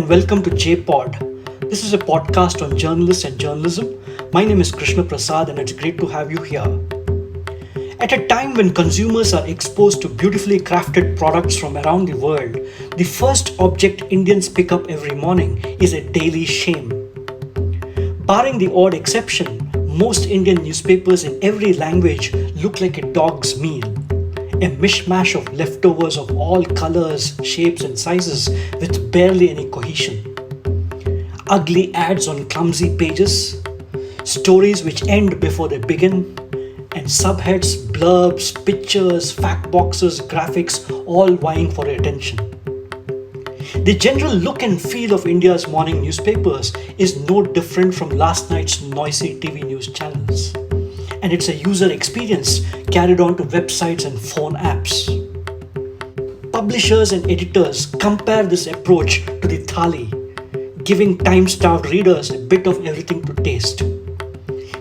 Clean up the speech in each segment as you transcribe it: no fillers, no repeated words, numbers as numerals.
and welcome to JPod. This is a podcast on journalists and journalism. My name is Krishna Prasad and it's great to have you here. At a time when consumers are exposed to beautifully crafted products from around the world, the first object Indians pick up every morning is a daily shame. Barring the odd exception, most Indian newspapers in every language look like a dog's meal. A mishmash of leftovers of all colors, shapes and sizes with barely any cohesion. Ugly ads on clumsy pages, stories which end before they begin, and subheads, blurbs, pictures, fact boxes, graphics, all vying for attention. The general look and feel of India's morning newspapers is no different from last night's noisy TV news channels. And it's a user experience carried on to websites and phone apps. Publishers and editors compare this approach to the thali, giving time-starved readers a bit of everything to taste.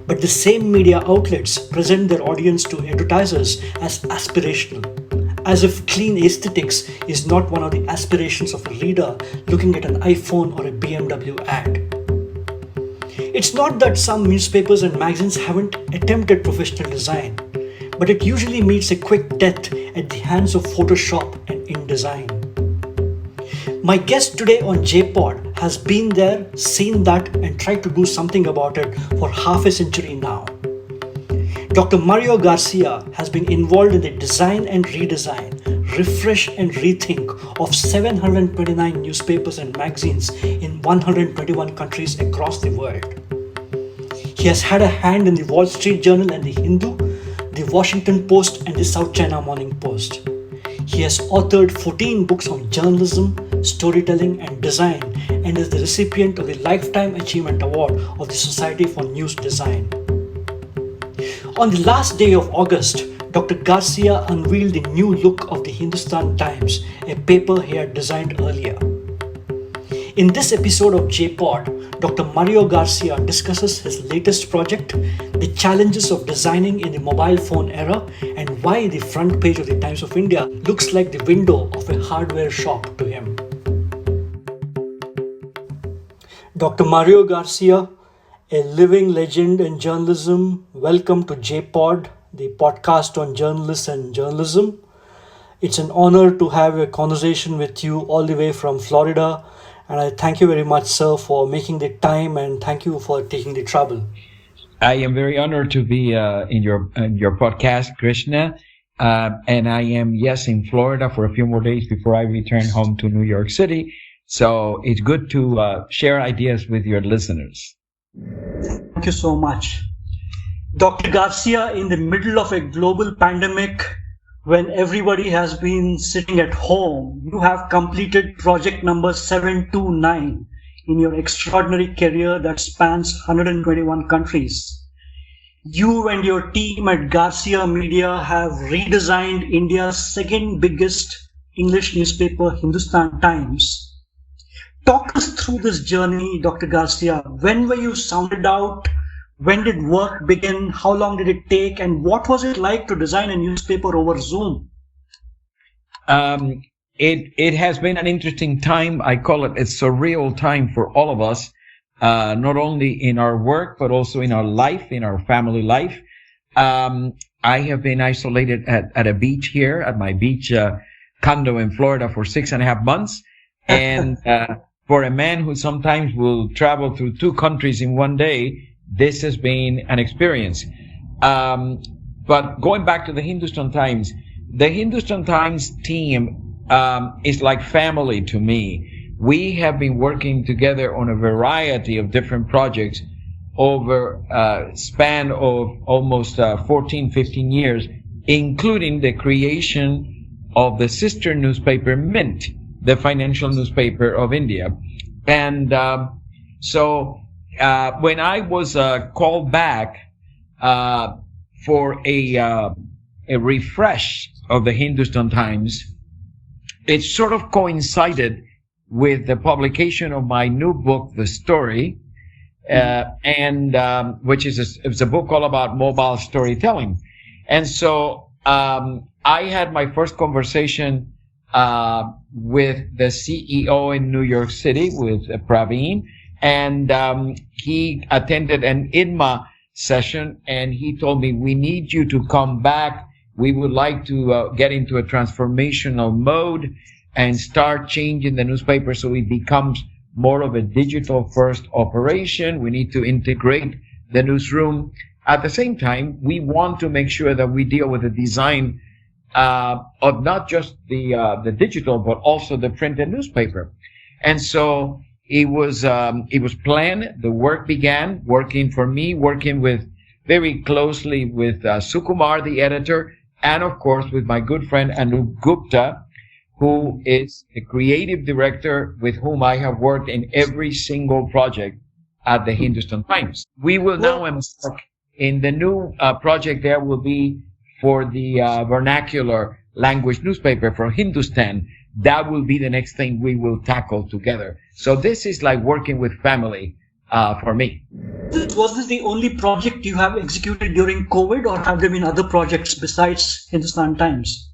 But the same media outlets present their audience to advertisers as aspirational, as if clean aesthetics is not one of the aspirations of a reader looking at an iPhone or a BMW ad. It's not that some newspapers and magazines haven't attempted professional design, but it usually meets a quick death at the hands of Photoshop and InDesign. My guest today on JPod has been there, seen that, and tried to do something about it for half a century now. Dr. Mario Garcia has been involved in the design and redesign, refresh and rethink of 729 newspapers and magazines in 121 countries across the world. He has had a hand in the Wall Street Journal and the Hindu, the Washington Post and the South China Morning Post. He has authored 14 books on journalism, storytelling and design and is the recipient of the Lifetime Achievement Award of the Society for News Design. On the last day of August, Dr. Garcia unveiled the new look of the Hindustan Times, a paper he had designed earlier. In this episode of JPod, Dr. Mario Garcia discusses his latest project, the challenges of designing in the mobile phone era, and why the front page of the Times of India looks like the window of a hardware shop to him. Dr. Mario Garcia, a living legend in journalism, welcome to JPod, the podcast on journalists and journalism. It's an honor to have a conversation with you all the way from Florida. And I thank you very much, sir, for making the time and thank you for taking the trouble. I am very honored to be in your podcast, Krishna. And I am, yes, in Florida for a few more days before I return home to New York City. So it's good to share ideas with your listeners. Thank you so much. Dr. Garcia, in the middle of a global pandemic, when everybody has been sitting at home, you have completed project number 729 in your extraordinary career that spans 121 countries. You and your team at Garcia Media have redesigned India's second biggest English newspaper, Hindustan Times. Talk us through this journey, Dr. Garcia. When were you sounded out? When did work begin? How long did it take? And what was it like to design a newspaper over Zoom? It has been an interesting time. I call it a surreal time for all of us, not only in our work, but also in our life, in our family life. I have been isolated at a beach here, at my beach condo in Florida for 6.5 months. And for a man who sometimes will travel through 2 countries in one day, this has been an experience. But going back to the Hindustan Times team is like family to me. We have been working together on a variety of different projects over a span of almost 14, 15 years, including the creation of the sister newspaper Mint, the financial newspaper of India. And so when I was called back for a refresh of the Hindustan Times, it sort of coincided with the publication of my new book, The Story, and which is it's a book all about mobile storytelling. And so I had my first conversation with the CEO in New York City, with Praveen, and he attended an INMA session, and he told me, we need you to come back. We would like to get into a transformational mode and start changing the newspaper so it becomes more of a digital first operation. We need to integrate the newsroom. At the same time, we want to make sure that we deal with the design of not just the digital, but also the printed newspaper. And so it was planned. The work began, working very closely with Sukumar, the editor, and of course with my good friend Anup Gupta, who is the creative director with whom I have worked in every single project at the Hindustan Times. We will now embark in the new project. There will be for the vernacular language newspaper for Hindustan. That will be the next thing we will tackle together. So this is like working with family for me. Was this the only project you have executed during COVID, or have there been other projects besides Hindustan Times?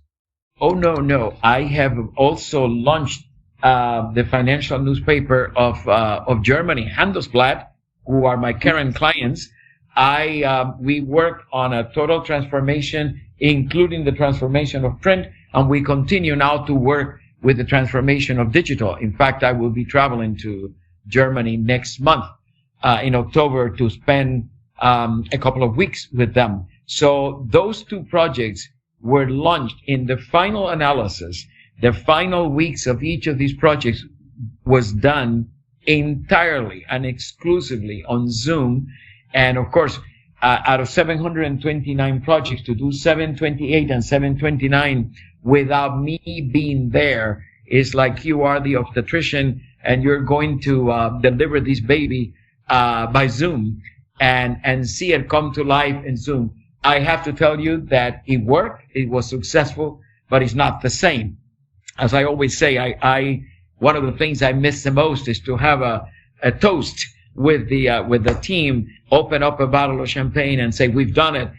Oh, no. I have also launched the financial newspaper of Germany, Handelsblatt, who are my current clients. We worked on a total transformation, including the transformation of print, and we continue now to work with the transformation of digital. In fact, I will be traveling to Germany next month, in October, to spend a couple of weeks with them. So those two projects were launched. In the final analysis, the final weeks of each of these projects was done entirely and exclusively on Zoom. And of course, out of 729 projects, to do 728 and 729 without me being there is like you are the obstetrician and you're going to deliver this baby by Zoom and see it come to life in Zoom. I have to tell you that it worked, it was successful, but it's not the same. As I always say, one of the things I miss the most is to have a toast with the team, open up a bottle of champagne and say, we've done it.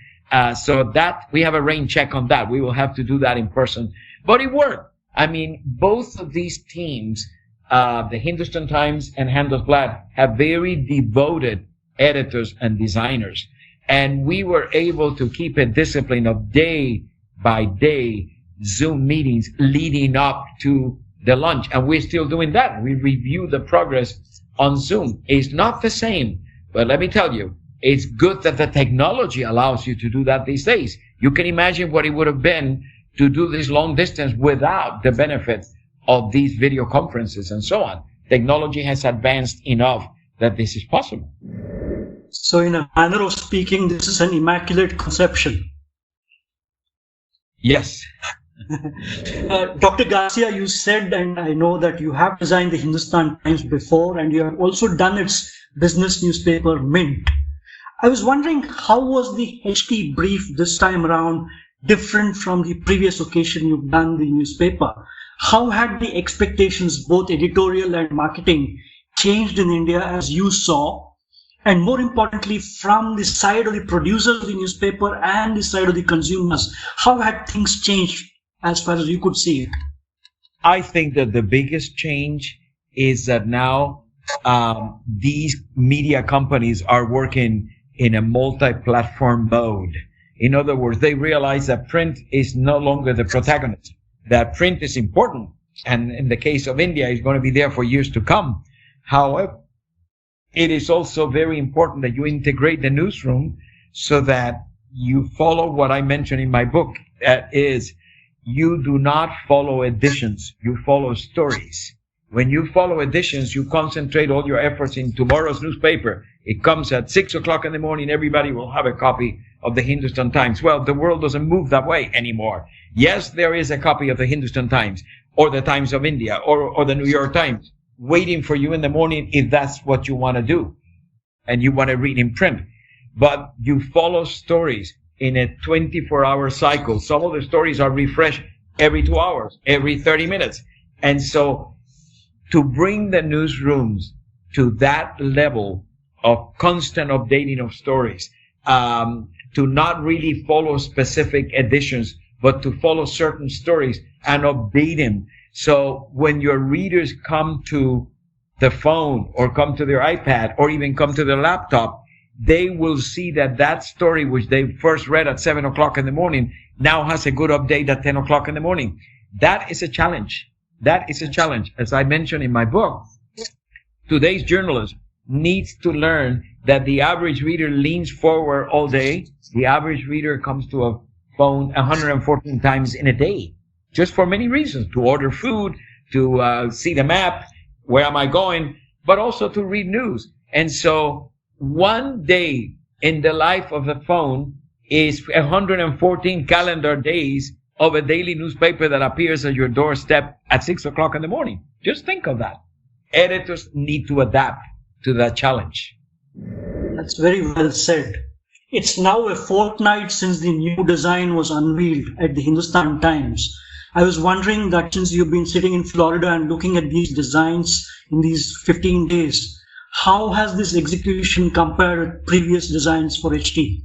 So that we have a rain check on that. We will have to do that in person, but it worked. I mean, both of these teams, the Hindustan Times and Handelsblatt, have very devoted editors and designers. And we were able to keep a discipline of day by day Zoom meetings leading up to the launch. And we're still doing that. We review the progress on Zoom. It's not the same, but let me tell you, it's good that the technology allows you to do that these days. You can imagine what it would have been to do this long distance without the benefit of these video conferences and so on. Technology has advanced enough that this is possible. So in a manner of speaking, this is an immaculate conception. Yes. Dr. Garcia, you said, and I know that you have designed the Hindustan Times before, and you have also done its business newspaper, Mint. I was wondering, how was the HT brief this time around different from the previous occasion you've done the newspaper? How had the expectations, both editorial and marketing, changed in India as you saw? And more importantly, from the side of the producers of the newspaper and the side of the consumers, how had things changed as far as you could see it? I think that the biggest change is that now these media companies are working in a multi-platform mode. In other words, they realize that print is no longer the protagonist, that print is important. And in the case of India, it's going to be there for years to come. However, it is also very important that you integrate the newsroom so that you follow what I mentioned in my book. That is, you do not follow editions, you follow stories. When you follow editions, you concentrate all your efforts in tomorrow's newspaper. It comes at 6 o'clock in the morning, everybody will have a copy of the Hindustan Times. Well, the world doesn't move that way anymore. Yes, there is a copy of the Hindustan Times or the Times of India or the New York Times waiting for you in the morning if that's what you want to do and you want to read in print. But you follow stories in a 24-hour cycle. Some of the stories are refreshed every 2 hours, every 30 minutes. And so to bring the newsrooms to that level of constant updating of stories, to not really follow specific editions, but to follow certain stories and update them So when your readers come to the phone or come to their iPad or even come to their laptop, they will see that that story, which they first read at 7 o'clock in the morning, now has a good update at 10 o'clock in the morning. That is a challenge. That is a challenge. As I mentioned in my book, today's journalist needs to learn that the average reader leans forward all day. The average reader comes to a phone 114 times in a day, just for many reasons: to order food, to see the map, where am I going, but also to read news. And so one day in the life of the phone is 114 calendar days of a daily newspaper that appears at your doorstep at 6 o'clock in the morning. Just think of that. Editors need to adapt to that challenge. That's very well said. It's now a fortnight since the new design was unveiled at the Hindustan Times. I was wondering that since you've been sitting in Florida and looking at these designs in these 15 days, how has this execution compared with previous designs for HT?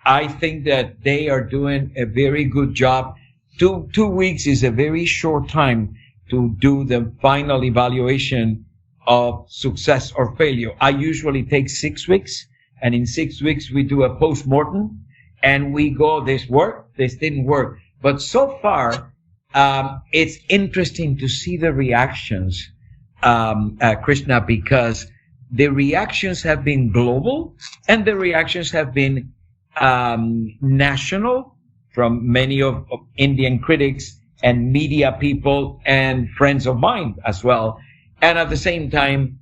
I think that they are doing a very good job. Two weeks is a very short time to do the final evaluation of success or failure. I usually take 6 weeks, and in 6 weeks we do a post-mortem and we go, this worked, this didn't work. But so far, it's interesting to see the reactions, Krishna, because the reactions have been global and the reactions have been national from many of Indian critics and media people and friends of mine as well. And at the same time,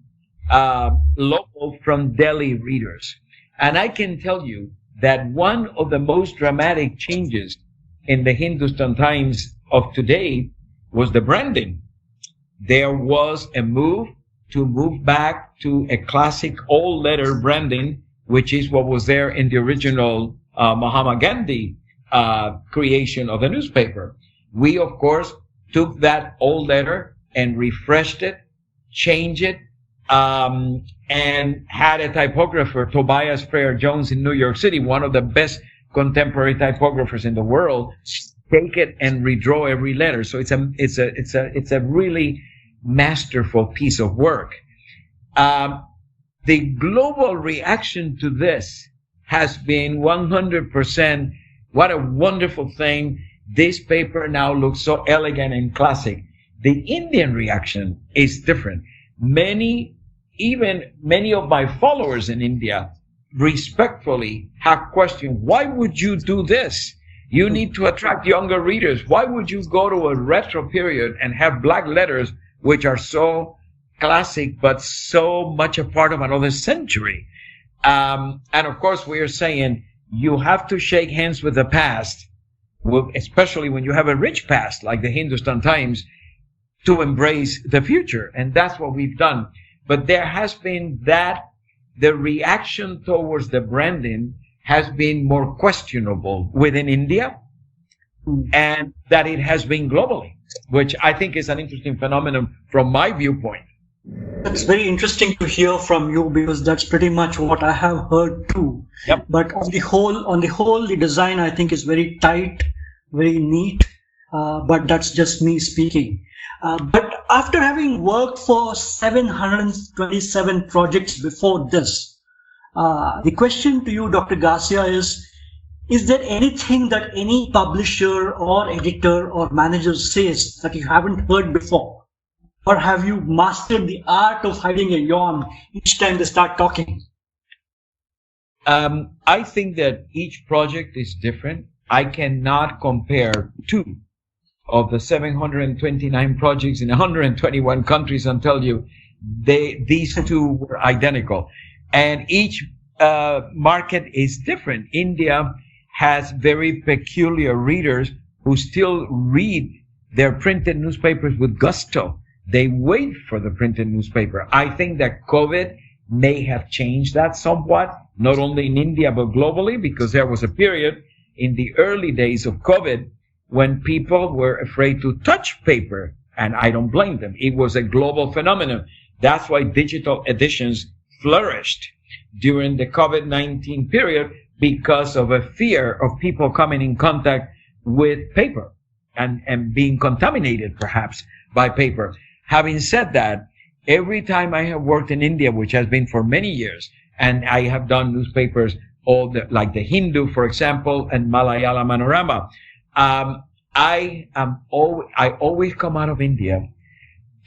local from Delhi readers. And I can tell you that one of the most dramatic changes in the Hindustan Times of today was the branding. There was a move to move back to a classic old letter branding, which is what was there in the original Mahatma Gandhi creation of the newspaper. We, of course, took that old letter and refreshed it, changed it, and had a typographer, Tobias Frere Jones in New York City, one of the best contemporary typographers in the world, take it and redraw every letter. So it's a really masterful piece of work. The global reaction to this has been 100%. What a wonderful thing. This paper now looks so elegant and classic. The Indian reaction is different. Many of my followers in India respectfully have questioned, why would you do this? You need to attract younger readers. Why would you go to a retro period and have black letters, which are so classic, but so much a part of another century? And of course, we are saying you have to shake hands with the past, especially when you have a rich past like the Hindustan Times, to embrace the future. And that's what we've done. But there has been the reaction towards the branding has been more questionable within India, and that it has been globally, which I think is an interesting phenomenon from my viewpoint. That's very interesting to hear from you, because that's pretty much what I have heard too. Yep. But on the whole, the design I think is very tight, very neat. But that's just me speaking. But after having worked for 727 projects before this, the question to you, Dr. Garcia, is there anything that any publisher or editor or manager says that you haven't heard before? Or have you mastered the art of hiding a yawn each time they start talking? I think that each project is different. I cannot compare two of the 729 projects in 121 countries and tell you these two were identical. And each market is different. India has very peculiar readers who still read their printed newspapers with gusto. They wait for the printed newspaper. I think that COVID may have changed that somewhat, not only in India, but globally, because there was a period in the early days of COVID when people were afraid to touch paper. And I don't blame them. It was a global phenomenon. That's why digital editions flourished during the COVID-19 period, because of a fear of people coming in contact with paper. and being contaminated perhaps by paper. Having said that, every time I have worked in India, which has been for many years, and I have done newspapers, like the Hindu, for example, and Malayalam Manorama, I always come out of India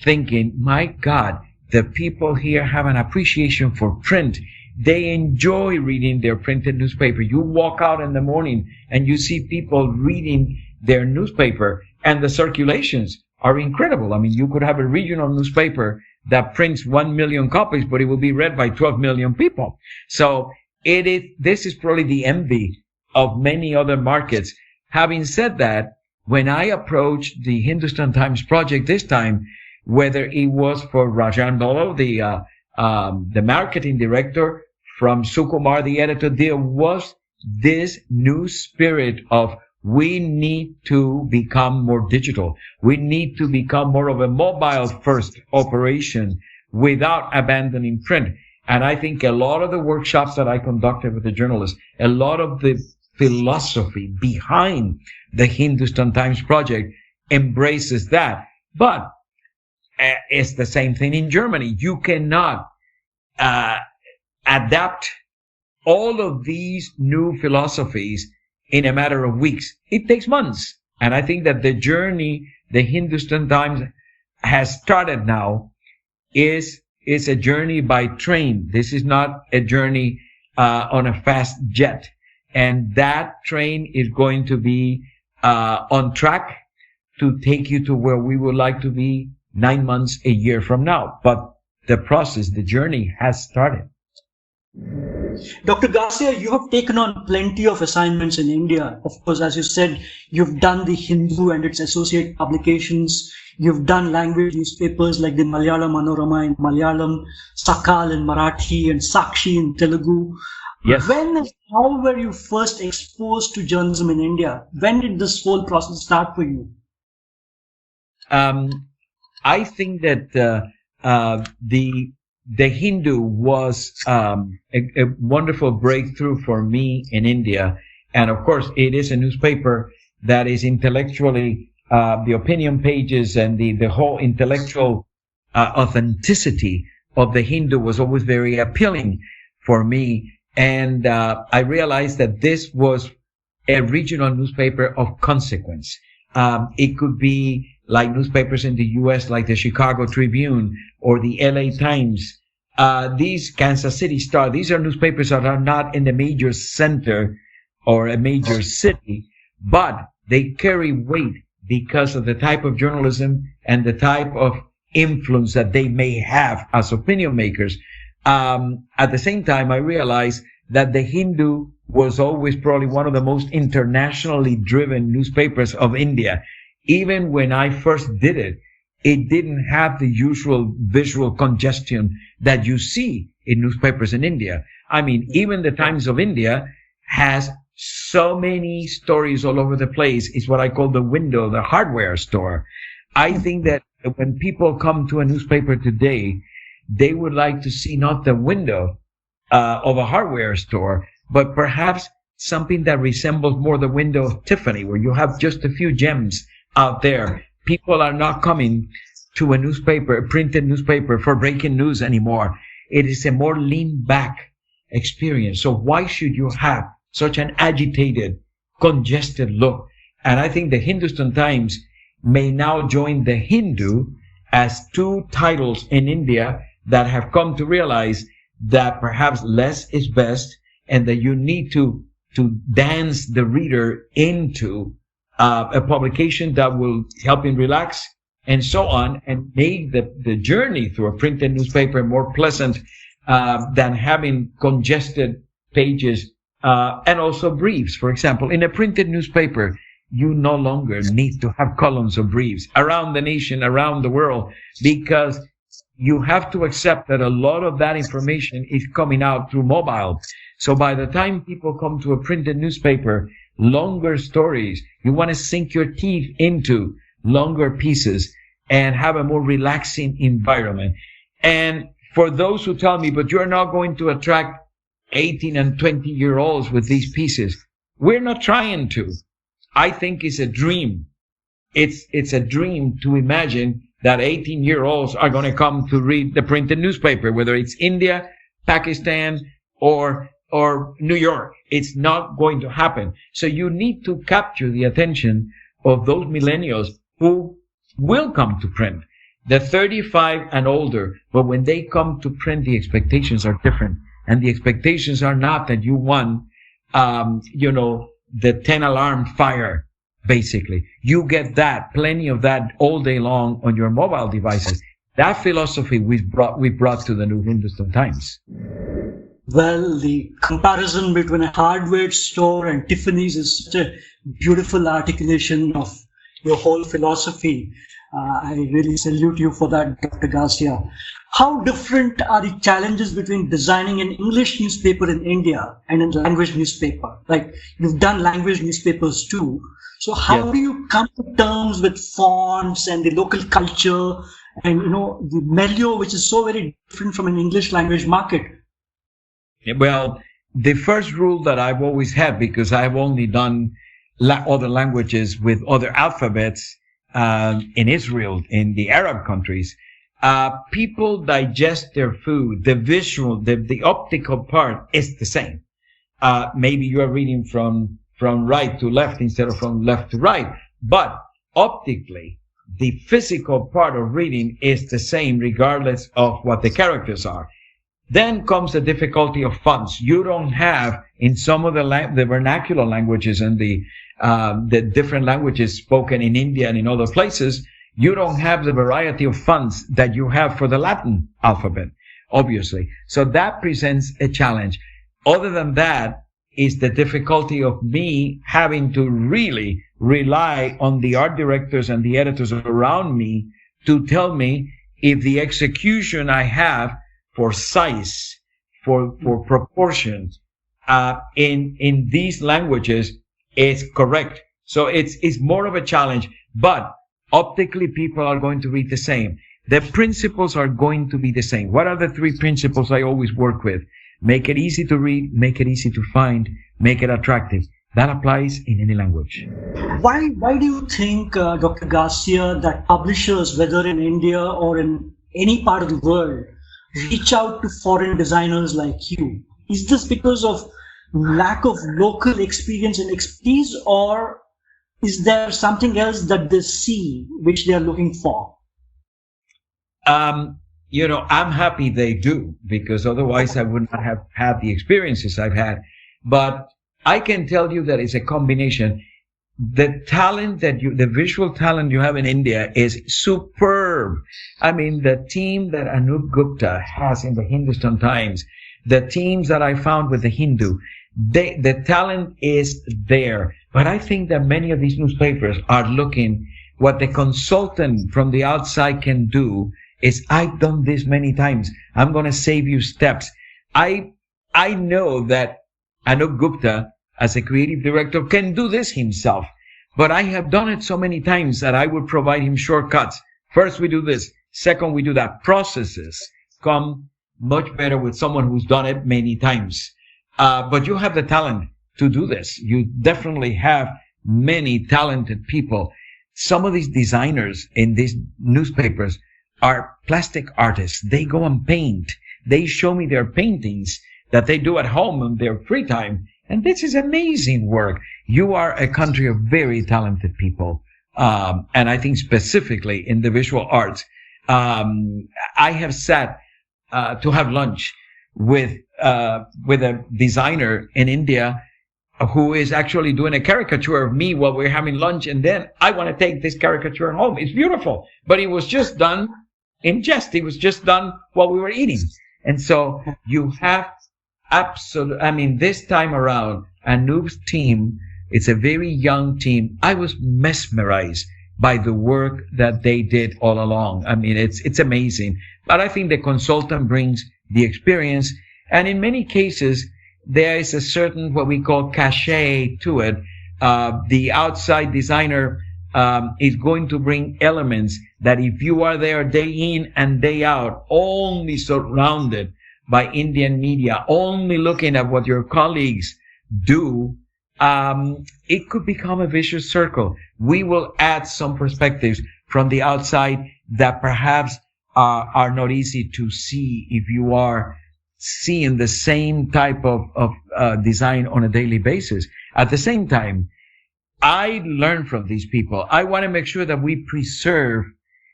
thinking, my God, the people here have an appreciation for print. They enjoy reading their printed newspaper. You walk out in the morning and you see people reading their newspaper, and the circulations are incredible. I mean, you could have a regional newspaper that prints 1 million copies, but it will be read by 12 million people. So this is probably the envy of many other markets. Having said that, when I approached the Hindustan Times project this time, whether it was for Rajan Dolo, the marketing director, from Sukumar, the editor, there was this new spirit of, we need to become more digital. We need to become more of a mobile first operation without abandoning print. And I think a lot of the workshops that I conducted with the journalists, a lot of the philosophy behind the Hindustan Times project embraces that. But it's the same thing in Germany. You cannot adapt all of these new philosophies in a matter of weeks. It takes months. And I think that the journey the Hindustan Times has started now is a journey by train. This is not a journey on a fast jet. And that train is going to be on track to take you to where we would like to be 9 months, a year from now. But the process, the journey has started. Dr. Garcia, you have taken on plenty of assignments in India. Of course, as you said, you've done the Hindu and its associate publications. You've done language newspapers like the Malayalam Manorama in Malayalam, Sakal in Marathi, and Sakshi in Telugu. Yes. When and how were you first exposed to journalism in India? When did this whole process start for you? I think that the Hindu was a wonderful breakthrough for me in India. And of course, it is a newspaper that is intellectually, the opinion pages and the whole intellectual authenticity of the Hindu was always very appealing for me. And I realized that this was a regional newspaper of consequence. It could be like newspapers in the U.S., like the Chicago Tribune or the L.A. Times, these Kansas City Star. These are newspapers that are not in the major center or a major city, but they carry weight because of the type of journalism and the type of influence that they may have as opinion makers. At the same time, I realized that the Hindu was always probably one of the most internationally driven newspapers of India. Even when I first did it, it didn't have the usual visual congestion that you see in newspapers in India. I mean, even the Times of India has so many stories all over the place. It's what I call the window, the hardware store. I think that when people come to a newspaper today, they would like to see not the window of a hardware store, but perhaps something that resembles more the window of Tiffany, where you have just a few gems out there. People are not coming to a newspaper, a printed newspaper, for breaking news anymore. It is a more lean back experience. So why should you have such an agitated, congested look? And I think the Hindustan Times may now join the Hindu as two titles in India that have come to realize that perhaps less is best, and that you need to dance the reader into a publication that will help him relax and so on, and make the journey through a printed newspaper more pleasant than having congested pages and also briefs. For example, in a printed newspaper, you no longer need to have columns of briefs around the nation, around the world, because you have to accept that a lot of that information is coming out through mobile. So by the time people come to a printed newspaper, longer stories, you want to sink your teeth into longer pieces and have a more relaxing environment. And for those who tell me, but you're not going to attract 18 and 20-year-olds with these pieces, we're not trying to. I think it's a dream it's a dream to imagine that 18-year-olds are going to come to read the printed newspaper, whether it's India, Pakistan, or New York. It's not going to happen. So you need to capture the attention of those millennials who will come to print. The 35 and older, but when they come to print, the expectations are different. And the expectations are not that you won, the 10 alarm fire, basically. You get that, plenty of that all day long on your mobile devices. That philosophy we brought to the New Hindustan Times. Well, the comparison between a hardware store and Tiffany's is such a beautiful articulation of your whole philosophy. I really salute you for that, Dr. Garcia. How different are the challenges between designing an English newspaper in India and a language newspaper? Like, you've done language newspapers too. So how do you come to terms with fonts and the local culture and, the milieu, which is so very different from an English language market? Well, the first rule that I've always had, because I've only done other languages with other alphabets, in Israel, in the Arab countries, people digest their food. The visual, the optical part is the same. Maybe you are reading from right to left instead of from left to right, but optically, the physical part of reading is the same regardless of what the characters are. Then comes the difficulty of fonts. You don't have in some of the vernacular languages and the different languages spoken in India and in other places, you don't have the variety of fonts that you have for the Latin alphabet, obviously. So that presents a challenge. Other than that is the difficulty of me having to really rely on the art directors and the editors around me to tell me if the execution I have for size, for proportions, in these languages is correct. So it's more of a challenge, but optically people are going to read the same. The principles are going to be the same. What are the three principles I always work with? Make it easy to read, make it easy to find, make it attractive. That applies in any language. Why do you think, Dr. Garcia, that publishers, whether in India or in any part of the world, reach out to foreign designers like you? Is this because of lack of local experience and expertise, or is there something else that they see which they are looking for? I'm happy they do, because otherwise I would not have had the experiences I've had. But I can tell you that it's a combination. The talent the visual talent you have in India is superb. I mean, the team that Anup Gupta has in the Hindustan Times, the teams that I found with the Hindu, the talent is there. But I think that many of these newspapers are looking, what the consultant from the outside can do is, I've done this many times. I'm going to save you steps. I know that Anup Gupta, as a creative director, can do this himself. But I have done it so many times that I would provide him shortcuts. First, we do this. Second, we do that. Processes come much better with someone who's done it many times. But you have the talent to do this. You definitely have many talented people. Some of these designers in these newspapers are plastic artists. They go and paint. They show me their paintings that they do at home in their free time. And this is amazing work. You are a country of very talented people. And I think specifically in the visual arts. I have sat to have lunch with a designer in India who is actually doing a caricature of me while we're having lunch, and then I want to take this caricature home. It's beautiful, but it was just done in jest. It was just done while we were eating. And so you have this time around, Anup's team, it's a very young team. I was mesmerized by the work that they did all along. I mean, it's amazing. But I think the consultant brings the experience, and in many cases, there is a certain what we call cachet to it. The outside designer is going to bring elements that if you are there day in and day out, only surrounded by Indian media, only looking at what your colleagues do, it could become a vicious circle. We will add some perspectives from the outside that perhaps are not easy to see if you are seeing the same type of design on a daily basis. At the same time, I learn from these people. I want to make sure that we preserve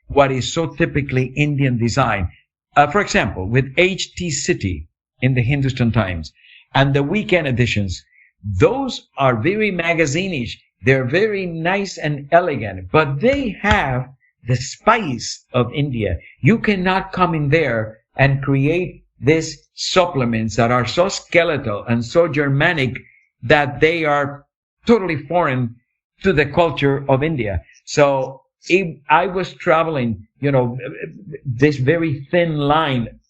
what is so typically Indian design. For example, with HT City in the Hindustan Times and the weekend editions, those are very magazine-ish. They're very nice and elegant, but they have the spice of India. You cannot come in there and create these supplements that are so skeletal and so Germanic that they are totally foreign to the culture of India. So if I was traveling, this very thin line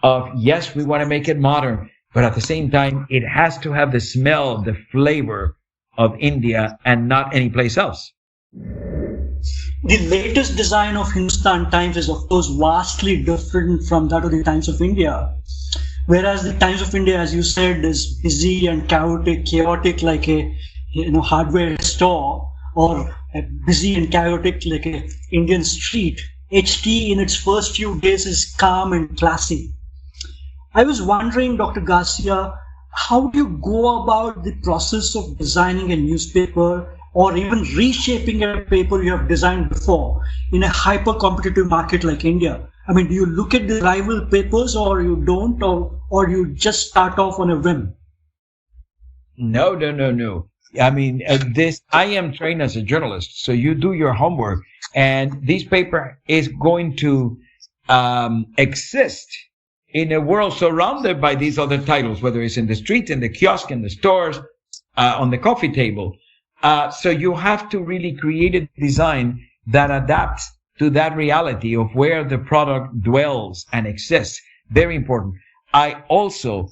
of, yes, we want to make it modern, but at the same time, it has to have the smell, the flavor of India and not any place else. The latest design of Hindustan Times is, of course, vastly different from that of the Times of India. Whereas the Times of India, as you said, is busy and chaotic like a hardware store, or busy and chaotic like a Indian street. HT in its first few days is calm and classy. I was wondering, Dr. Garcia, how do you go about the process of designing a newspaper or even reshaping a paper you have designed before in a hyper-competitive market like India? I mean, do you look at the rival papers or you don't, or you just start off on a whim? No. I mean, I am trained as a journalist, so you do your homework, and this paper is going to exist in a world surrounded by these other titles, whether it's in the street, in the kiosk, in the stores, on the coffee table. So you have to really create a design that adapts to that reality of where the product dwells and exists. Very important. I also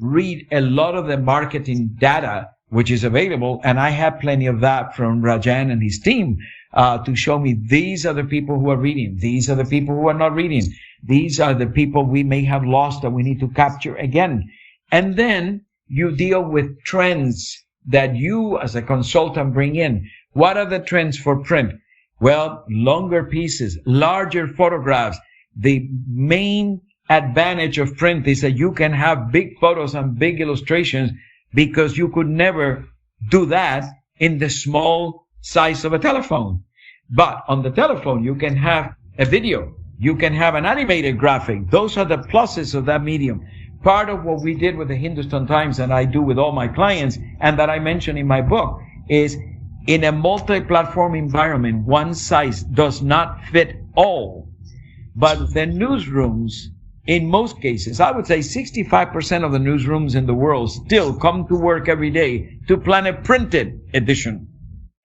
read a lot of the marketing data which is available, and I have plenty of that from Rajan and his team to show me these are the people who are reading, these are the people who are not reading, these are the people we may have lost that we need to capture again. And then you deal with trends that you as a consultant bring in. What are the trends for print? Well, longer pieces, larger photographs. The main advantage of print is that you can have big photos and big illustrations, because you could never do that in the small size of a telephone. But on the telephone, you can have a video. You can have an animated graphic. Those are the pluses of that medium. Part of what we did with the Hindustan Times, and I do with all my clients, and that I mention in my book, is in a multi-platform environment, one size does not fit all. But the newsrooms, in most cases, I would say 65% of the newsrooms in the world still come to work every day to plan a printed edition.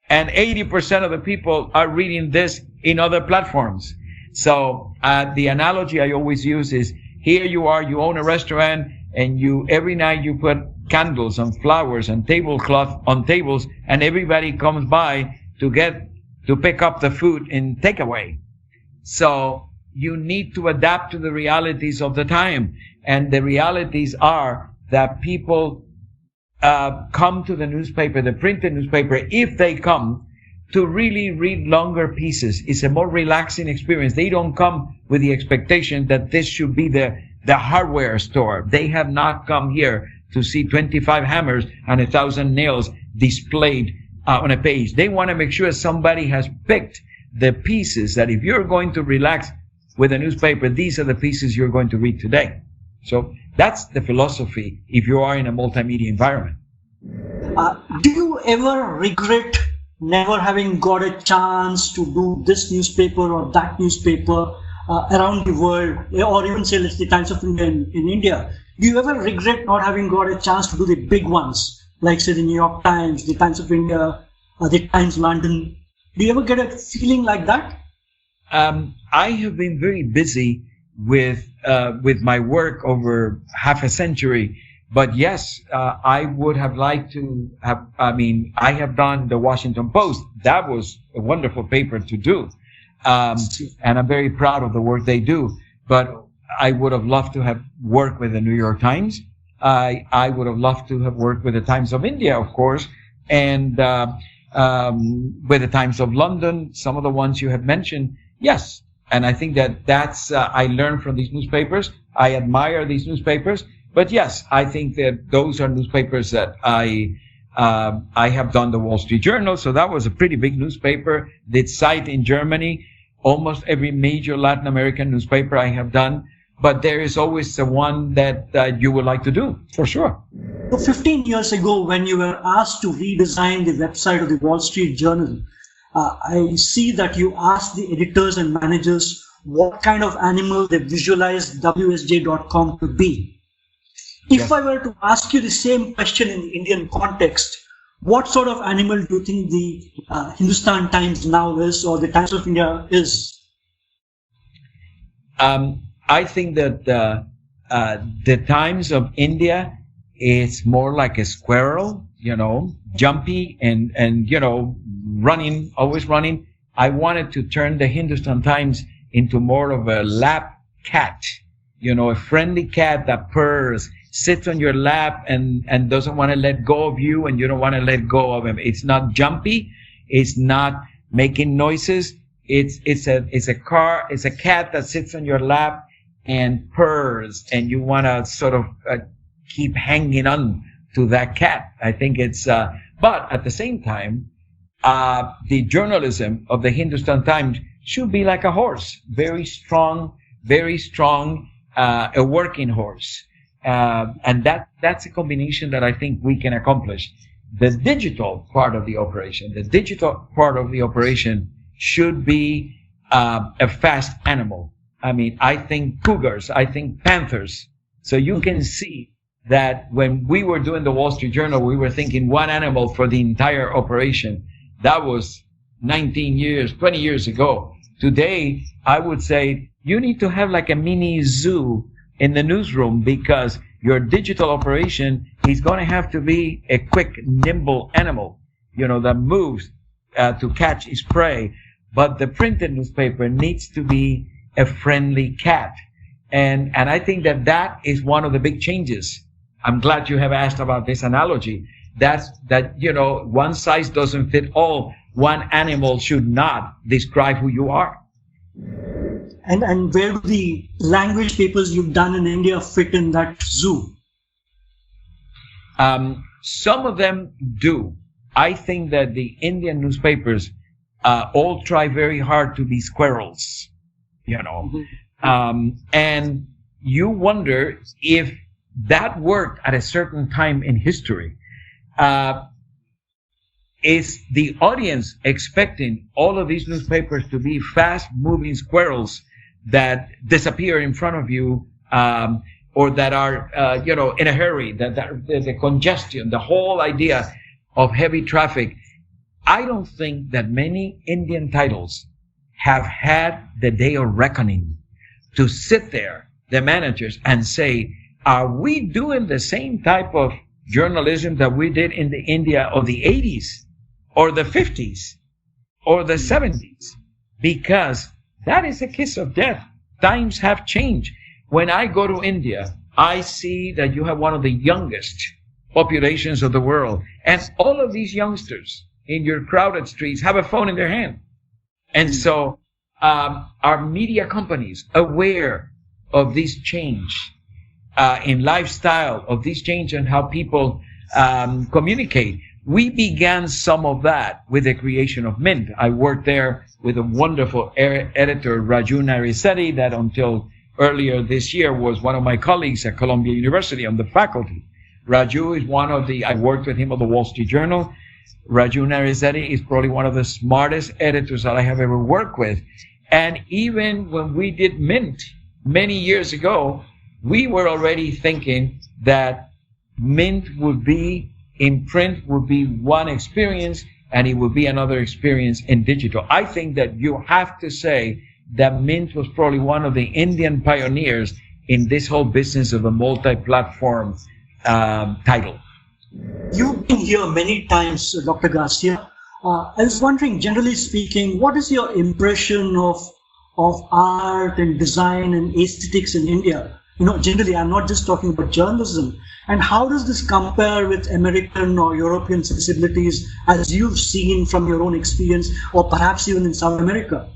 And 80% of the people are reading this in other platforms. So the analogy I always use is, here you are, you own a restaurant, and every night you put candles and flowers and tablecloth on tables, and everybody comes by to pick up the food in takeaway. So you need to adapt to the realities of the time. And the realities are that people come to the newspaper, the printed newspaper, if they come to really read longer pieces. It's a more relaxing experience. They don't come with the expectation that this should be the hardware store. They have not come here to see 25 hammers and 1,000 nails displayed on a page. They want to make sure somebody has picked the pieces that if you're going to relax with a newspaper, these are the pieces you're going to read today. So that's the philosophy if you are in a multimedia environment. Do you ever regret never having got a chance to do this newspaper or that newspaper around the world, or even say let's the Times of India in India? Do you ever regret not having got a chance to do the big ones, like say the New York Times, the Times of India, the Times London? Do you ever get a feeling like that? I have been very busy with my work over half a century. But yes, I would have liked to have, I have done the Washington Post. That was a wonderful paper to do. And I'm very proud of the work they do. But I would have loved to have worked with the New York Times. I would have loved to have worked with the Times of India, of course, and with the Times of London, some of the ones you have mentioned. Yes, and I think that's I learned from these newspapers. I admire these newspapers, but yes, I think that those are newspapers that I have done the Wall Street Journal, so that was a pretty big newspaper. Did Zeit in Germany, almost every major Latin American newspaper I have done. But there is always the one that you would like to do, for sure. So 15 years ago, when you were asked to redesign the website of the Wall Street Journal, I see that you asked the editors and managers what kind of animal they visualized WSJ.com to be. If Yes. I were to ask you the same question in the Indian context, what sort of animal do you think the Hindustan Times now is, or the Times of India is? I think that the Times of India is more like a squirrel, jumpy and running, always running. I wanted to turn the Hindustan Times into more of a lap cat, a friendly cat that purrs, sits on your lap and doesn't want to let go of you, and you don't want to let go of him. It's not jumpy. It's not making noises. It's a cat that sits on your lap and purrs, and you want to sort of keep hanging on to that cat. I think it's, but at the same time, the journalism of the Hindustan Times should be like a horse, very strong, a working horse. And that's a combination that I think we can accomplish. The digital part of the operation should be a fast animal. I mean, I think cougars, I think panthers. So you can see that when we were doing the Wall Street Journal, we were thinking one animal for the entire operation. That was 20 years ago. Today, I would say you need to have like a mini zoo in the newsroom, because your digital operation is going to have to be a quick, nimble animal, that moves to catch its prey. But the printed newspaper needs to be a friendly cat. And I think that is one of the big changes. I'm glad you have asked about this analogy. That one size doesn't fit all. One animal should not describe who you are. And where do the language papers you've done in India fit in that zoo? Some of them do. I think that the Indian newspapers all try very hard to be squirrels, and you wonder if that worked at a certain time in history. Is the audience expecting all of these newspapers to be fast-moving squirrels that disappear in front of you, or that are, in a hurry, that the congestion, the whole idea of heavy traffic? I don't think that many Indian titles have had the day of reckoning to sit there, the managers, and say, are we doing the same type of journalism that we did in the India of the 80s or the 50s or the 70s? Because that is a kiss of death. Times have changed. When I go to India, I see that you have one of the youngest populations of the world. And all of these youngsters in your crowded streets have a phone in their hand. And so are media companies aware of this change in lifestyle, of this change in how people communicate? We began some of that with the creation of Mint. I worked there with a wonderful editor, Raju Narisetti, that until earlier this year was one of my colleagues at Columbia University on the faculty. Raju is I worked with him on the Wall Street Journal. Raju Narisetti is probably one of the smartest editors that I have ever worked with. And even when we did Mint many years ago, we were already thinking that Mint would be in print, would be one experience, and it would be another experience in digital. I think that you have to say that Mint was probably one of the Indian pioneers in this whole business of a multi-platform title. You've been here many times, Dr. Garcia. I was wondering, generally speaking, what is your impression of art and design and aesthetics in India? Generally, I'm not just talking about journalism. And how does this compare with American or European sensibilities as you've seen from your own experience, or perhaps even in South America?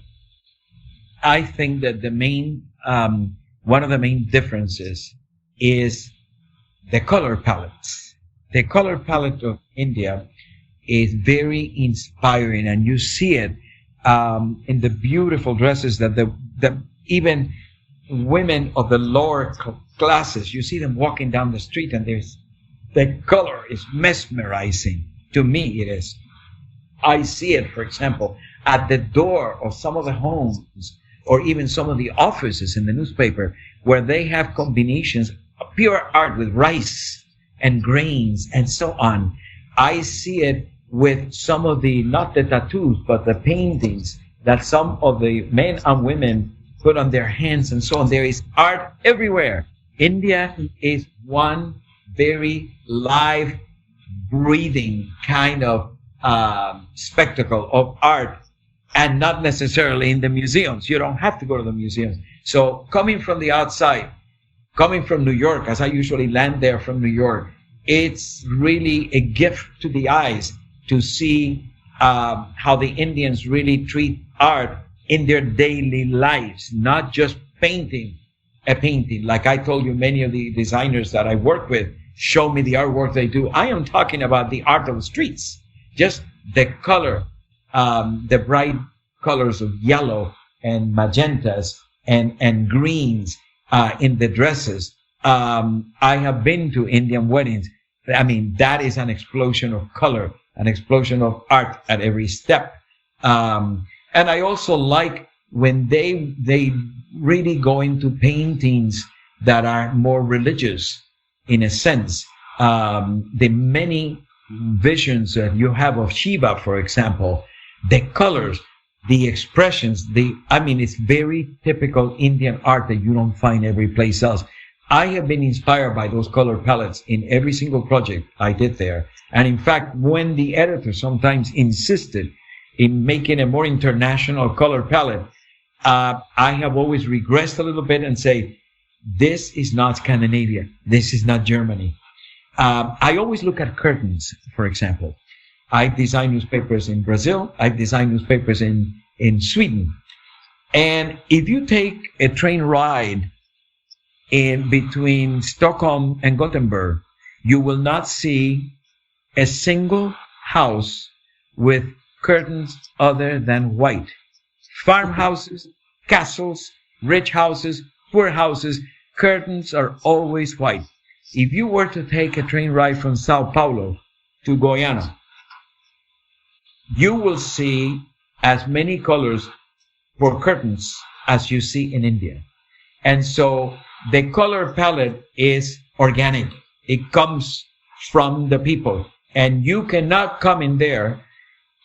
I think that one of the main differences is the color palettes. The color palette of India is very inspiring, and you see it in the beautiful dresses that even women of the lower classes, you see them walking down the street, and the color is mesmerizing. To me, it is. I see it, for example, at the door of some of the homes, or even some of the offices in the newspaper, where they have combinations of pure art with rice and grains and so on. I see it with some of not the tattoos, but the paintings that some of the men and women put on their hands and so on. There is art everywhere. India is one very live, breathing kind of spectacle of art, and not necessarily in the museums. You don't have to go to the museums. So coming from the outside, coming from New York, as I usually land there from New York, it's really a gift to the eyes to see how the Indians really treat art in their daily lives, not just painting a painting. Like I told you, many of the designers that I work with show me the artwork they do. I am talking about the art of the streets, just the color, the bright colors of yellow and magentas and greens in the dresses. I have been to Indian weddings. I mean, that is an explosion of color, an explosion of art at every step. And I also like when they really go into paintings that are more religious, in a sense. The many visions that you have of Shiva, for example, the colors, the expressions, it's very typical Indian art that you don't find every place else. I have been inspired by those color palettes in every single project I did there. And in fact, when the editor sometimes insisted in making a more international color palette, I have always regressed a little bit and say, this is not Scandinavia. This is not Germany. I always look at curtains, for example. I've designed newspapers in Brazil. I've designed newspapers in Sweden. And if you take a train ride in between Stockholm and Gothenburg, you will not see a single house with curtains other than white. Farmhouses, castles, rich houses, poor houses, curtains are always white. If you were to take a train ride from Sao Paulo to Guyana, you will see as many colors for curtains as you see in India. And so the color palette is organic. It comes from the people. And you cannot come in there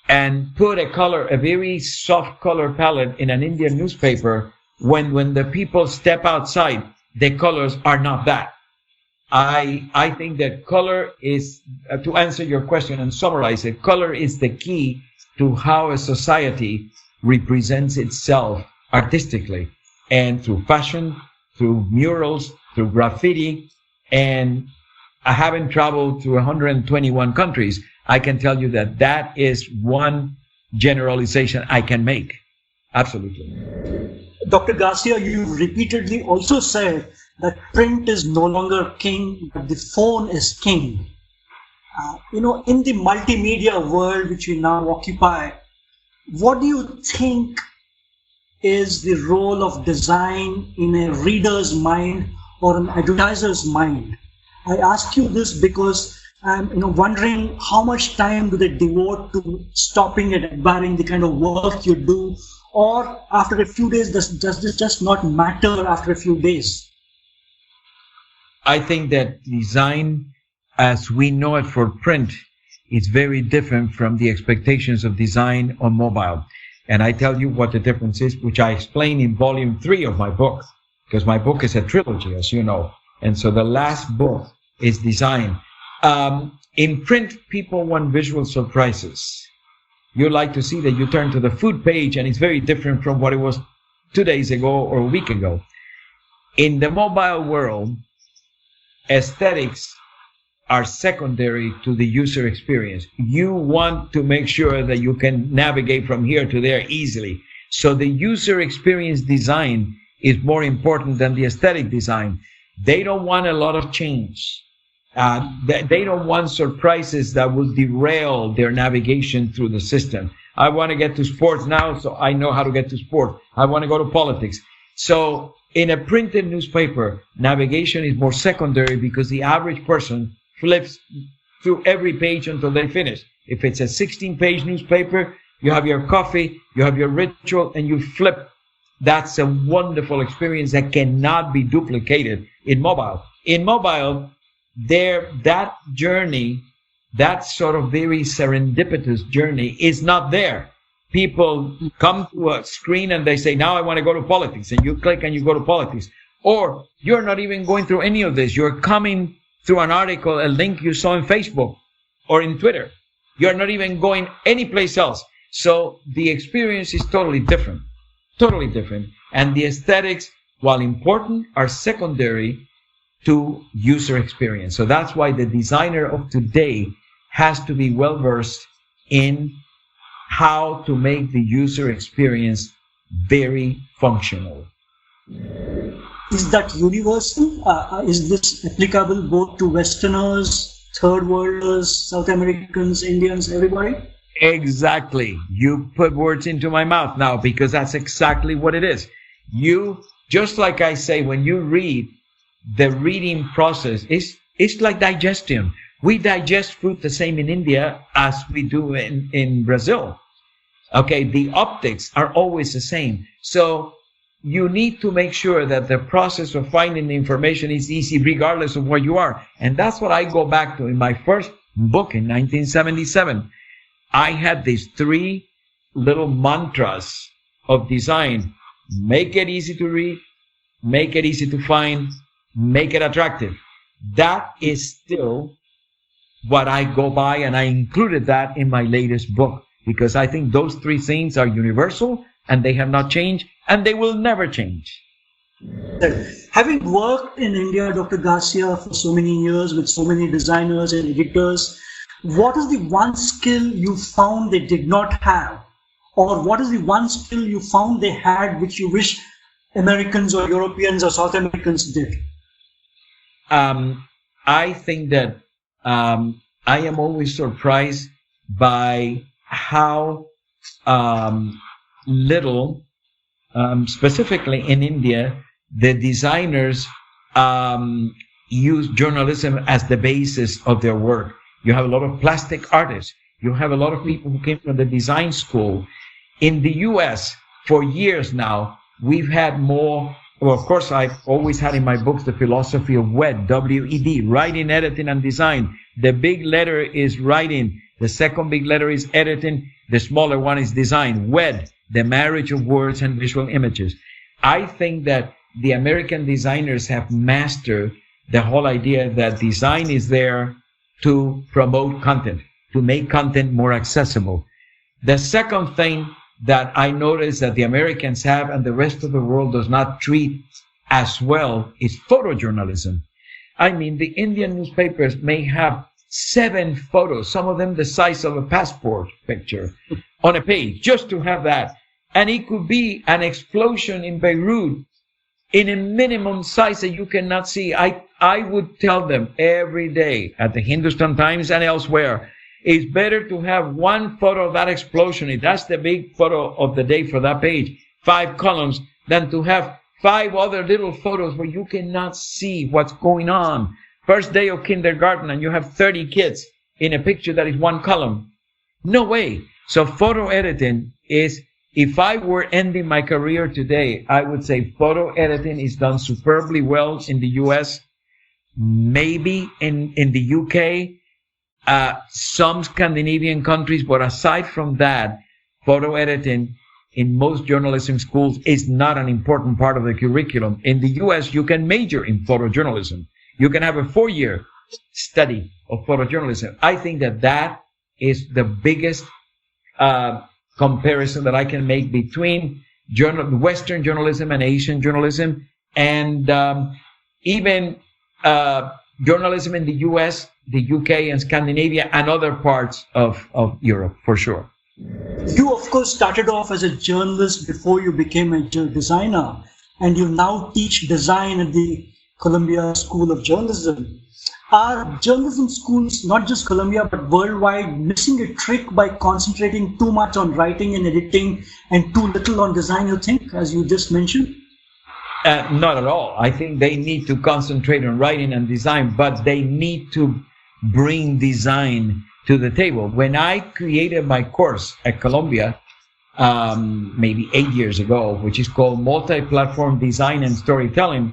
and put a very soft color palette in an Indian newspaper when the people step outside, the colors are not that. I think that color is, to answer your question and summarize it, color is the key to how a society represents itself artistically, and through fashion, through murals, through graffiti. And I haven't traveled to 121 countries. I can tell you that is one generalization I can make. Absolutely. Dr. Garcia, you repeatedly also said that print is no longer king, but the phone is king. In the multimedia world which we now occupy, what do you think is the role of design in a reader's mind or an advertiser's mind? I ask you this because I'm wondering how much time do they devote to stopping and admiring the kind of work you do, or after a few days, does this just not matter after a few days? I think that design, as we know it for print, is very different from the expectations of design on mobile. And I tell you what the difference is, which I explain in volume 3 of my book, because my book is a trilogy, as you know. And so the last book is design. In print, people want visual surprises. You like to see that you turn to the food page and it's very different from what it was 2 days ago or a week ago. In the mobile world, aesthetics are secondary to the user experience. You want to make sure that you can navigate from here to there easily. So the user experience design is more important than the aesthetic design. They don't want a lot of change. They don't want surprises that will derail their navigation through the system. I want to get to sports now, so I know how to get to sports. I want to go to politics. So in a printed newspaper, navigation is more secondary because the average person flips through every page until they finish. If it's a 16-page newspaper, you have your coffee, you have your ritual, and you flip. That's a wonderful experience that cannot be duplicated in mobile. In mobile, that journey, that sort of very serendipitous journey is not there. People come to a screen and they say, now I want to go to politics, and you click and you go to politics. Or you're not even going through any of this. You're coming through an article, a link you saw in Facebook or in Twitter. You're not even going anyplace else. So the experience is totally different. Totally different. And the aesthetics, while important, are secondary to user experience. So that's why the designer of today has to be well versed in how to make the user experience very functional. Is that universal? Is this applicable both to Westerners, third worlders, South Americans, Indians, everybody? Exactly. You put words into my mouth now, because that's exactly what it is. You, just like I say, when you read, the reading process is like digestion. We digest food the same in India as we do in Brazil. Okay, the optics are always the same. So you need to make sure that the process of finding the information is easy regardless of where you are. And that's what I go back to in my first book in 1977. I had these 3 little mantras of design. Make it easy to read, make it easy to find, make it attractive. That is still what I go by, and I included that in my latest book because I think those 3 things are universal and they have not changed and they will never change. Having worked in India, Dr. Garcia, for so many years with so many designers and editors, what is the one skill you found they did not have? Or what is the one skill you found they had which you wish Americans or Europeans or South Americans did? I think that I am always surprised by how little, specifically in India, the designers use journalism as the basis of their work. You have a lot of plastic artists. You have a lot of people who came from the design school. In the U.S., for years now, we've had more. Well, of course, I've always had in my books the philosophy of WED, W-E-D, writing, editing, and design. The big letter is writing. The second big letter is editing. The smaller one is design. WED, the marriage of words and visual images. I think that the American designers have mastered the whole idea that design is there to promote content, to make content more accessible. The second thing that I notice that the Americans have and the rest of the world does not treat as well is photojournalism. I mean, the Indian newspapers may have 7 photos, some of them the size of a passport picture on a page, just to have that. And it could be an explosion in Beirut in a minimum size that you cannot see. I would tell them every day at the Hindustan Times and elsewhere, it's better to have 1 photo of that explosion, if that's the big photo of the day for that page, 5 columns, than to have 5 other little photos where you cannot see what's going on. First day of kindergarten and you have 30 kids in a picture that is 1 column. No way. So photo editing is, if I were ending my career today, I would say photo editing is done superbly well in the US, maybe in the UK, some Scandinavian countries, but aside from that, photo editing in most journalism schools is not an important part of the curriculum. In the US, you can major in photojournalism. You can have a 4-year study of photojournalism. I think that is the biggest comparison that I can make between Western journalism and Asian journalism. and even journalism in the US, the UK, and Scandinavia, and other parts of Europe, for sure. You, of course, started off as a journalist before you became a designer, and you now teach design at the Columbia School of Journalism. Are journalism schools, not just Columbia but worldwide, missing a trick by concentrating too much on writing and editing and too little on design, you think, as you just mentioned? Not at all. I think they need to concentrate on writing and design, but they need to bring design to the table. When I created my course at Columbia, maybe 8 years ago, which is called Multi-Platform Design and Storytelling,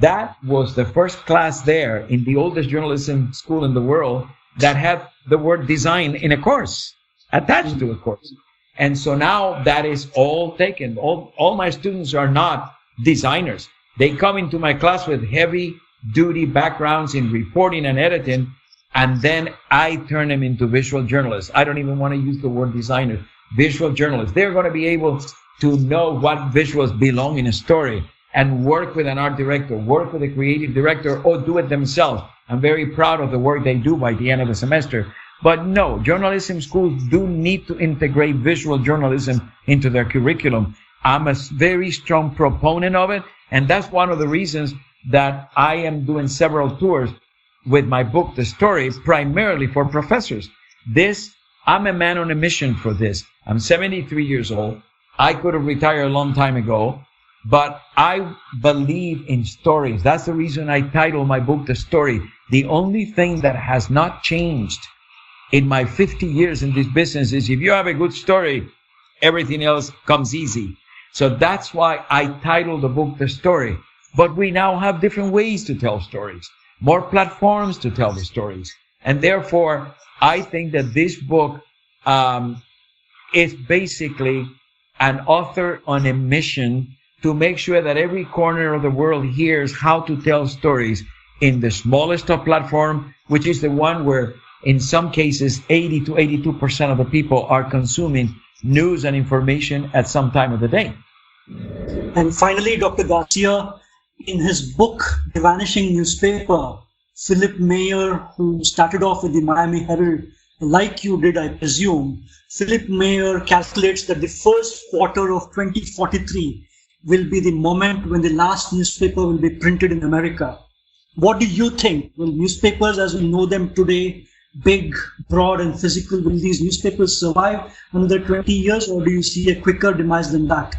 that was the first class there in the oldest journalism school in the world that had the word design in a course, attached to a course. And so now that is all taken. All my students are not designers. They come into my class with heavy duty backgrounds in reporting and editing, and then I turn them into visual journalists. I don't even want to use the word designer. Visual journalists. They're going to be able to know what visuals belong in a story and work with an art director, work with a creative director, or do it themselves. I'm very proud of the work they do by the end of the semester. But no, journalism schools do need to integrate visual journalism into their curriculum. I'm a very strong proponent of it, and that's one of the reasons that I am doing several tours with my book, The Story, primarily for professors. I'm a man on a mission for this. I'm 73 years old. I could have retired a long time ago, but I believe in stories. That's the reason I title my book, The Story. The only thing that has not changed in my 50 years in this business is if you have a good story, everything else comes easy. So that's why I titled the book, The Story. But we now have different ways to tell stories, more platforms to tell the stories. And therefore, I think that this book is basically an author on a mission to make sure that every corner of the world hears how to tell stories in the smallest of platform, which is the one where, in some cases, 80 to 82% of the people are consuming news and information at some time of the day. And finally, Dr. Garcia, in his book, The Vanishing newspaper, Philip Mayer, who started off with the Miami Herald, like you did, I presume, Philip Mayer calculates that the first quarter of 2043 will be the moment when the last newspaper will be printed in America. What do you think? Will newspapers as we know them today, big, broad and physical, will these newspapers survive another 20 years, or do you see a quicker demise than that?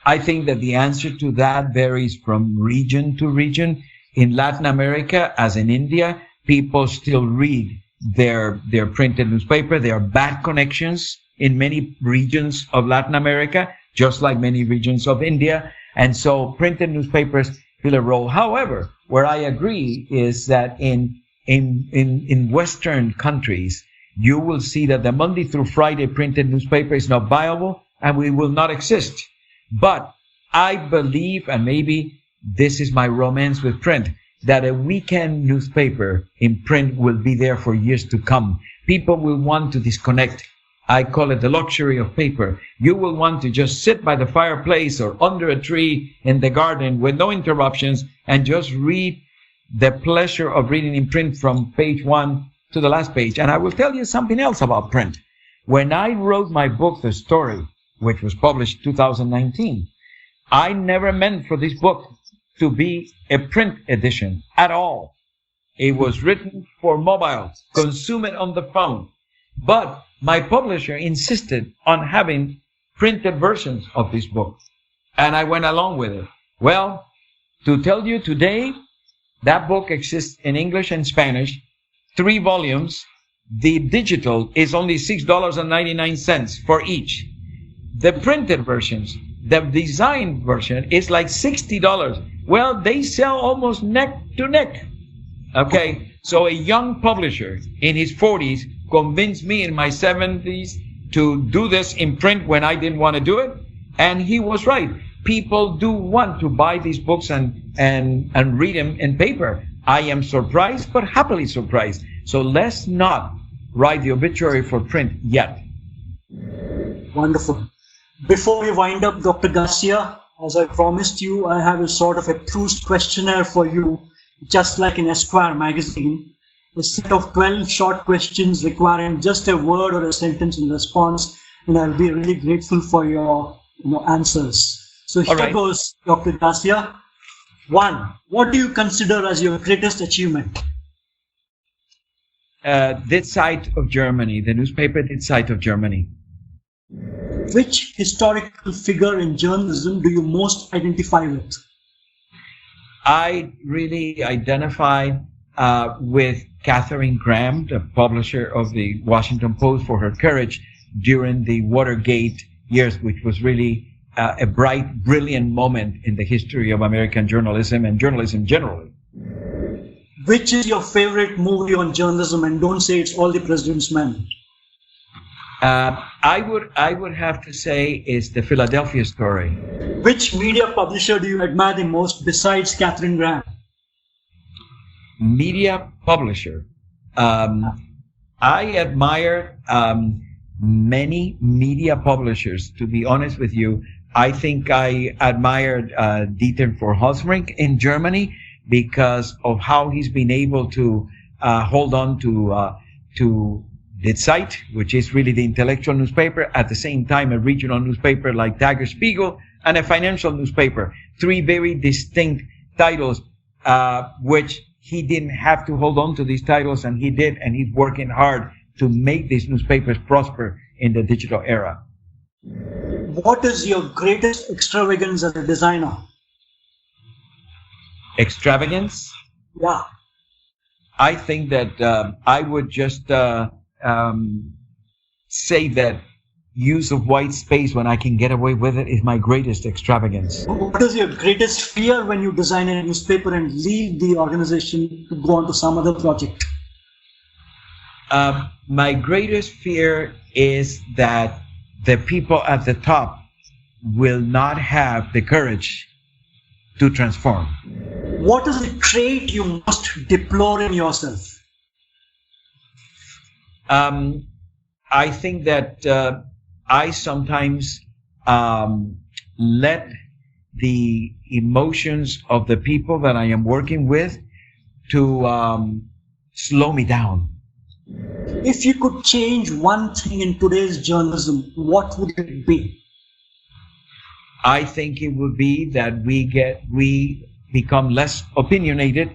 I think that the answer to that varies from region to region. In Latin America, as in India, people still read their printed newspaper. There are bad connections in many regions of Latin America, just like many regions of India. And so printed newspapers fill a role. However, where I agree is that in Western countries, you will see that the Monday through Friday printed newspaper is not viable and we will not exist. But I believe, and maybe this is my romance with print, that a weekend newspaper in print will be there for years to come. People will want to disconnect. I call it the luxury of paper. You will want to just sit by the fireplace or under a tree in the garden with no interruptions and just read the pleasure of reading in print from page 1 to the last page. And I will tell you something else about print. When I wrote my book, The Story, which was published 2019, I never meant for this book to be a print edition at all. It was written for mobile, consume it on the phone. But my publisher insisted on having printed versions of this book, and I went along with it. Well, to tell you today, that book exists in English and Spanish, 3 volumes. The digital is only $6.99 for each. The printed versions, the design version, is like $60. Well, they sell almost neck to neck. Okay, so a young publisher in his 40s convinced me in my 70s to do this in print when I didn't want to do it. And he was right. People do want to buy these books and read them in paper. I am surprised, but happily surprised. So let's not write the obituary for print yet. Wonderful. Before we wind up, Dr. Garcia, as I promised you, I have a sort of a Proust questionnaire for you, just like in Esquire magazine. A set of 12 short questions requiring just a word or a sentence in response, and I'll be really grateful for your answers. So All here right. goes, Dr. Garcia. 1. What do you consider as your greatest achievement? Die Zeit of Germany, the newspaper Die Zeit of Germany. Which historical figure in journalism do you most identify with? I really identify with Katharine Graham, the publisher of the Washington Post, for her courage during the Watergate years, which was really a bright, brilliant moment in the history of American journalism and journalism generally. Which is your favorite movie on journalism? And don't say it's All the President's Men. I would have to say is the Philadelphia Story. Which media publisher do you admire the most besides Katharine Graham? Media publisher. I admire many media publishers. To be honest with you, I think I admired Dieter Forhosbrink in Germany because of how he's been able to hold on to Die Zeit, which is really the intellectual newspaper, at the same time a regional newspaper like Tagesspiegel, and a financial newspaper. 3 very distinct titles, which he didn't have to hold on to these titles, and he did, and he's working hard to make these newspapers prosper in the digital era. What is your greatest extravagance as a designer? Extravagance? Yeah. I think that I would just say that use of white space when I can get away with it is my greatest extravagance. What is your greatest fear when you design a newspaper and leave the organization to go on to some other project? My greatest fear is that the people at the top will not have the courage to transform. What is a trait you most deplore in yourself? I think that I sometimes let the emotions of the people that I am working with to slow me down. If you could change one thing in today's journalism, what would it be? I think it would be that we become less opinionated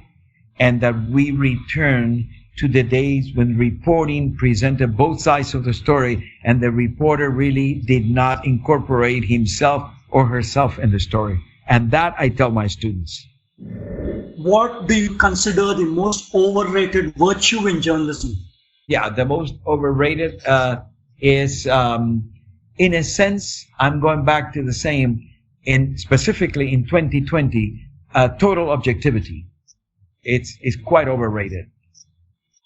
and that we return to the days when reporting presented both sides of the story and the reporter really did not incorporate himself or herself in the story. And that I tell my students. What do you consider the most overrated virtue in journalism? Yeah, the most overrated is, in a sense, I'm going back to the same, specifically in 2020, total objectivity. It's quite overrated.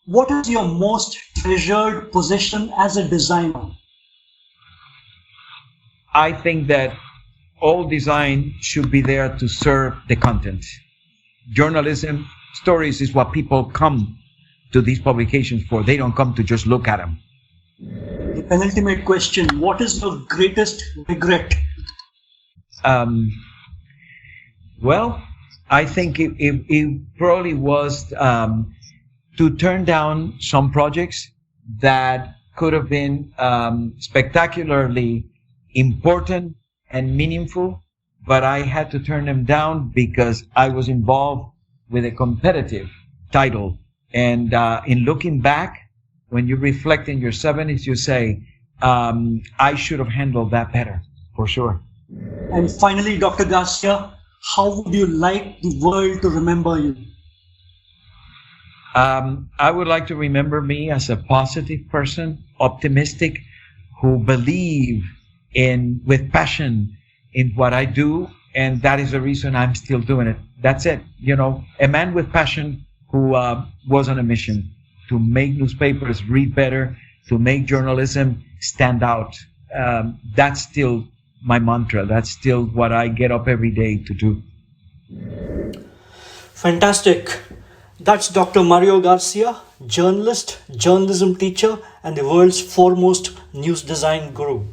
What is your most treasured possession as a designer? I think that all design should be there to serve the content. Journalism, stories is what people come to these publications for. They don't come to just look at them. The penultimate question, what is your greatest regret? Well, I think it probably was to turn down some projects that could have been spectacularly important and meaningful, but I had to turn them down because I was involved with a competitive title. And in looking back, when you reflect in your 70s, you say, I should have handled that better, for sure. And finally, Dr. Garcia, how would you like the world to remember you? I would like to remember me as a positive person, optimistic, who believe with passion in what I do, and that is the reason I'm still doing it. That's it. A man with passion who was on a mission to make newspapers read better, to make journalism stand out. That's still my mantra. That's still what I get up every day to do. Fantastic. That's Dr. Mario Garcia, journalist, journalism teacher, and the world's foremost news design guru.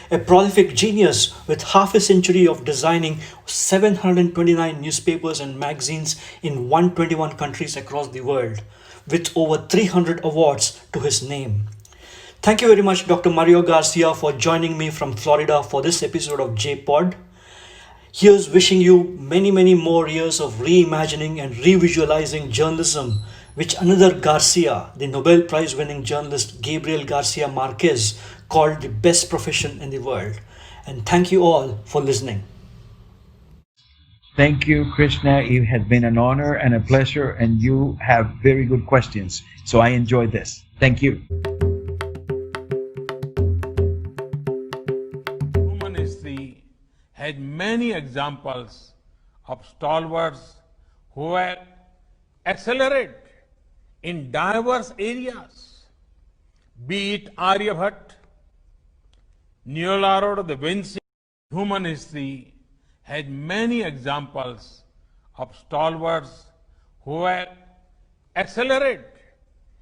a prolific genius with half a century of designing 729 newspapers and magazines in 121 countries across the world, with over 300 awards to his name. Thank you very much, Dr. Mario Garcia, for joining me from Florida for this episode of J-Pod. Here's wishing you many, many more years of reimagining and revisualizing journalism, which another Garcia, the Nobel Prize winning journalist Gabriel Garcia Marquez, called the best profession in the world. And thank you all for listening. Thank you, Krishna. It has been an honor and a pleasure, and you have very good questions. So I enjoyed this. Thank you. Human history had many examples of stalwarts who were accelerate in diverse areas, be it Aryabhat, Leonardo da Vinci. Human history had many examples of stalwarts who were accelerate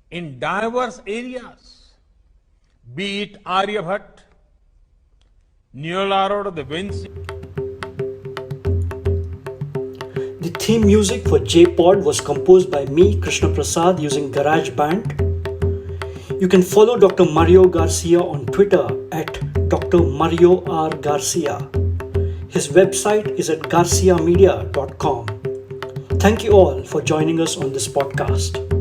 in diverse areas, be it Aryabhat, Leonardo da Vinci. The theme music for J-Pod was composed by me, Krishna Prasad, using GarageBand. You can follow Dr. Mario Garcia on Twitter at Dr. Mario R. Garcia. His website is at garciamedia.com. Thank you all for joining us on this podcast.